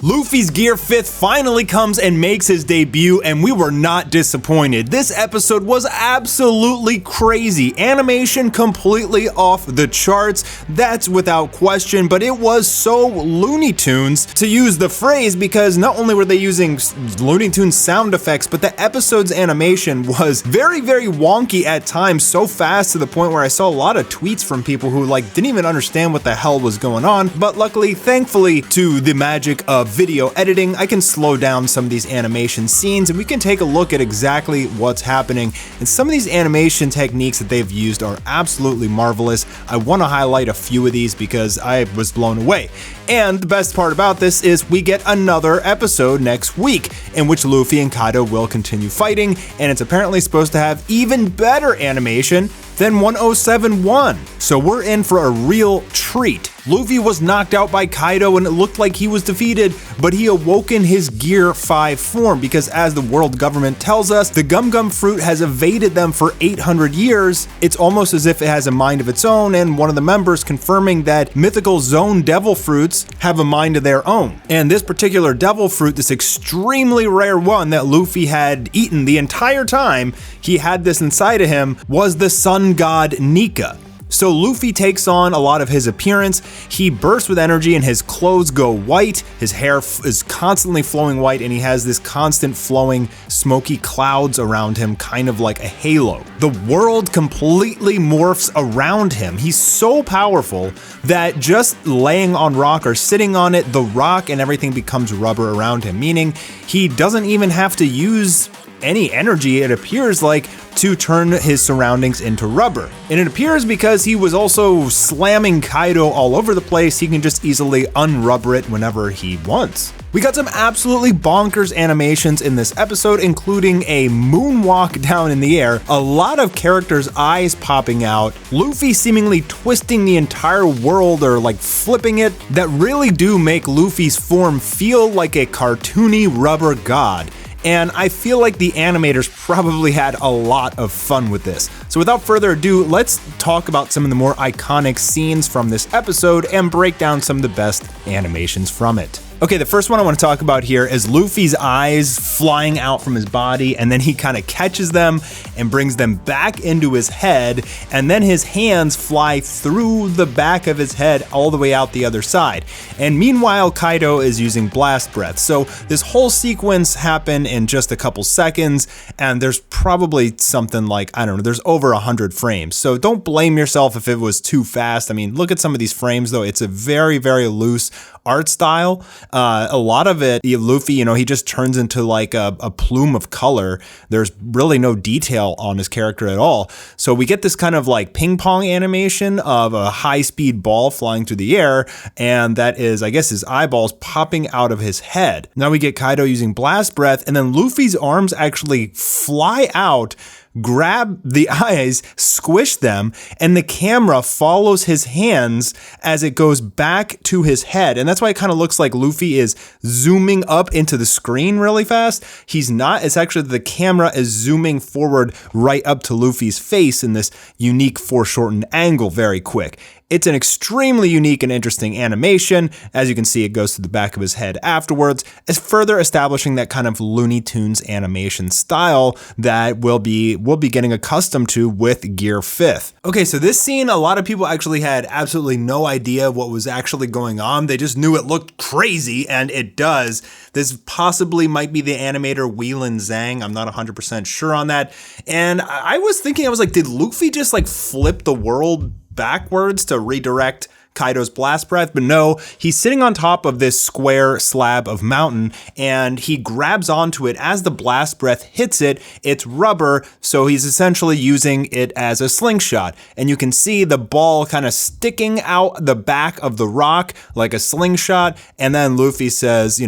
Luffy's Gear 5th finally comes and makes his debut, and we were not disappointed. This episode was absolutely crazy. Animation completely off the charts, that's without question, but it was so Looney Tunes, to use the phrase, because not only were they using Looney Tunes sound effects, but the episode's animation was very, very wonky at times, so fast to the point where I saw a lot of tweets from people who didn't even understand what the hell was going on. But luckily, thankfully, to the magic of video editing, I can slow down some of these animation scenes and we can take a look at exactly what's happening. And some of these animation techniques that they've used are absolutely marvelous. I want to highlight a few of these because I was blown away. And the best part about this is we get another episode next week in which Luffy and Kaido will continue fighting, and it's apparently supposed to have even better animation than 1071. So we're in for a real treat. Luffy was knocked out by Kaido and it looked like he was defeated, but he awoke in his Gear 5 form because, as the world government tells us, the Gum Gum fruit has evaded them for 800 years. It's almost as if it has a mind of its own, and one of the members confirming that mythical zone devil fruits have a mind of their own. And this particular devil fruit, this extremely rare one that Luffy had eaten the entire time he had this inside of him, was the sun god Nika. So Luffy takes on a lot of his appearance. He bursts with energy and his clothes go white. His hair is constantly flowing white and he has this constant flowing smoky clouds around him, kind of like a halo. The world completely morphs around him. He's so powerful that just laying on rock or sitting on it, the rock and everything becomes rubber around him, meaning he doesn't even have to use any energy, it appears like, to turn his surroundings into rubber. And it appears because he was also slamming Kaido all over the place, he can just easily unrubber it whenever he wants. We got some absolutely bonkers animations in this episode, including a moonwalk down in the air, a lot of characters' eyes popping out, Luffy seemingly twisting the entire world or flipping it, that really do make Luffy's form feel like a cartoony rubber god. And I feel like the animators probably had a lot of fun with this. So without further ado, let's talk about some of the more iconic scenes from this episode and break down some of the best animations from it. Okay, the first one I want to talk about here is Luffy's eyes flying out from his body, and then he kind of catches them and brings them back into his head, and then his hands fly through the back of his head all the way out the other side. And meanwhile, Kaido is using blast breath. So this whole sequence happened in just a couple seconds, and there's probably something like, I don't know, there's over 100 frames. So don't blame yourself if it was too fast. I mean, look at some of these frames though. It's a very, very loose art style. A lot of it, Luffy, he just turns into like a plume of color. There's really no detail on his character at all. So we get this kind of like ping pong animation of a high speed ball flying through the air. And that is, I guess, his eyeballs popping out of his head. Now we get Kaido using blast breath, and then Luffy's arms actually fly out, grab the eyes, squish them, and the camera follows his hands as it goes back to his head. And that's why it kind of looks like Luffy is zooming up into the screen really fast. He's not. It's actually the camera is zooming forward right up to Luffy's face in this unique foreshortened angle very quick. It's an extremely unique and interesting animation. As you can see, it goes to the back of his head afterwards, as further establishing that kind of Looney Tunes animation style that we'll be getting accustomed to with Gear 5th. Okay, so this scene, a lot of people actually had absolutely no idea what was actually going on. They just knew it looked crazy, and it does. This possibly might be the animator Whelan Zhang. I'm not 100% sure on that. And I was thinking, did Luffy just flip the world backwards to redirect Kaido's blast breath? But no, he's sitting on top of this square slab of mountain and he grabs onto it. As the blast breath hits it, it's rubber, so he's essentially using it as a slingshot. And you can see the ball kind of sticking out the back of the rock like a slingshot. And then Luffy says,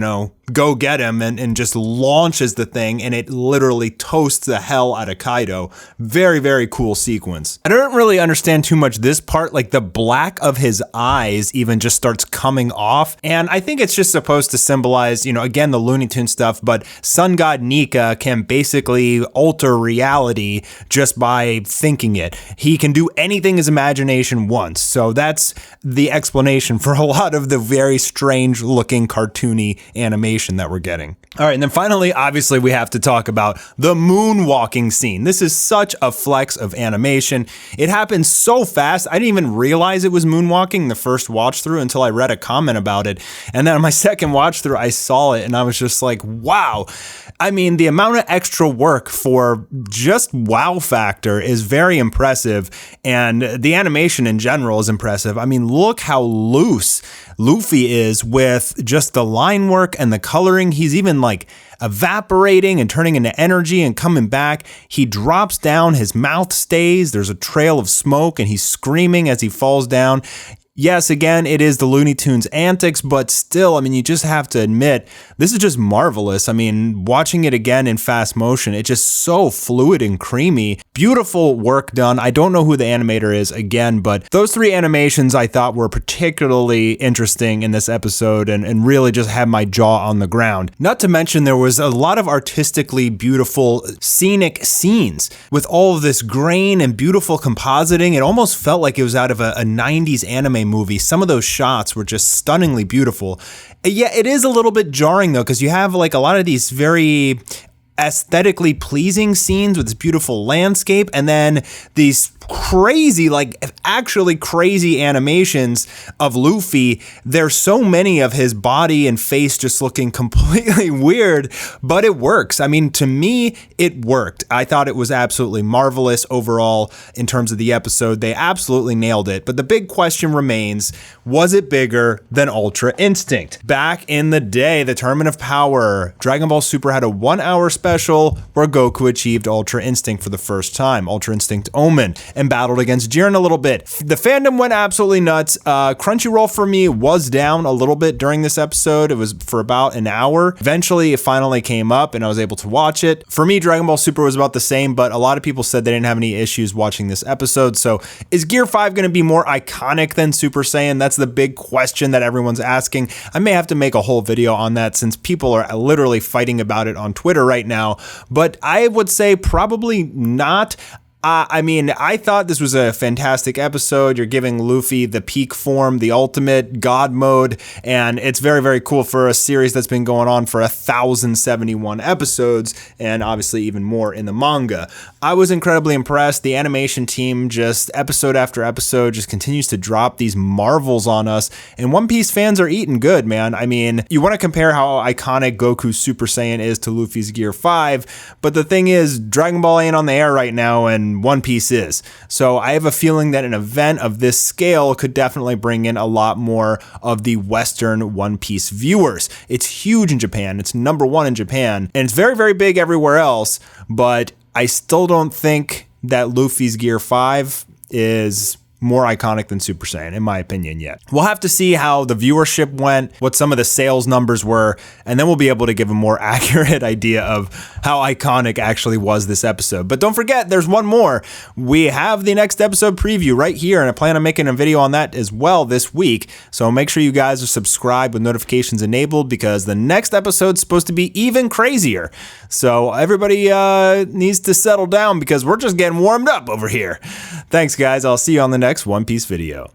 go get him and just launches the thing, and it literally toasts the hell out of Kaido. Very, very cool sequence. I don't really understand too much this part, like the black of his eyes even just starts coming off, and I think it's just supposed to symbolize, you know, again, the Looney Tunes stuff, but Sun God Nika can basically alter reality just by thinking it. He can do anything his imagination wants, so that's the explanation for a lot of the very strange looking cartoony animation that we're getting. All right, and then finally, obviously, we have to talk about the moonwalking scene. This is such a flex of animation. It happened so fast, I didn't even realize it was moonwalking the first watch through until I read a comment about it. And then on my second watch through, I saw it and I was just like, wow. I mean, the amount of extra work for just wow factor is very impressive, and the animation in general is impressive. I mean, look how loose Luffy is with just the line work and the coloring. He's even like evaporating and turning into energy and coming back. He drops down, his mouth stays, there's a trail of smoke, and he's screaming as he falls down. Yes, again, it is the Looney Tunes antics, but still, I mean, you just have to admit, this is just marvelous. I mean, watching it again in fast motion, it's just so fluid and creamy. Beautiful work done. I don't know who the animator is again, but those three animations I thought were particularly interesting in this episode and really just had my jaw on the ground. Not to mention, there was a lot of artistically beautiful scenic scenes with all of this grain and beautiful compositing. It almost felt like it was out of a 90s anime movie. Some of those shots were just stunningly beautiful. Yeah, it is a little bit jarring though, because you have like a lot of these very aesthetically pleasing scenes with this beautiful landscape, and then these crazy, like actually crazy animations of Luffy. There's so many of his body and face just looking completely weird, but it works. I mean, to me, it worked. I thought it was absolutely marvelous overall in terms of the episode. They absolutely nailed it. But the big question remains, was it bigger than Ultra Instinct? Back in the day, the Tournament of Power, Dragon Ball Super had a 1-hour special where Goku achieved Ultra Instinct for the first time, Ultra Instinct Omen, and battled against Jiren a little bit. The fandom went absolutely nuts. Crunchyroll for me was down a little bit during this episode. It was for about an hour. Eventually, it finally came up and I was able to watch it. For me, Dragon Ball Super was about the same, but a lot of people said they didn't have any issues watching this episode. So is Gear 5 going to be more iconic than Super Saiyan? That's the big question that everyone's asking. I may have to make a whole video on that since people are literally fighting about it on Twitter right now, but I would say probably not. I mean, I thought this was a fantastic episode. You're giving Luffy the peak form, the ultimate God mode, and it's very, very cool for a series that's been going on for 1,071 episodes, and obviously even more in the manga. I was incredibly impressed. The animation team just episode after episode just continues to drop these marvels on us, and One Piece fans are eating good, man. I mean, you want to compare how iconic Goku's Super Saiyan is to Luffy's Gear 5, but the thing is, Dragon Ball ain't on the air right now, and One Piece is. So I have a feeling that an event of this scale could definitely bring in a lot more of the Western One Piece viewers. It's huge in Japan. It's #1 in Japan, and it's very, very big everywhere else, but I still don't think that Luffy's Gear 5 is more iconic than Super Saiyan, in my opinion, yet. We'll have to see how the viewership went, what some of the sales numbers were, and then we'll be able to give a more accurate idea of how iconic actually was this episode. But don't forget, there's one more. We have the next episode preview right here, and I plan on making a video on that as well this week. So make sure you guys are subscribed with notifications enabled, because the next episode's supposed to be even crazier. So everybody needs to settle down, because we're just getting warmed up over here. Thanks, guys. I'll see you on the next One Piece video.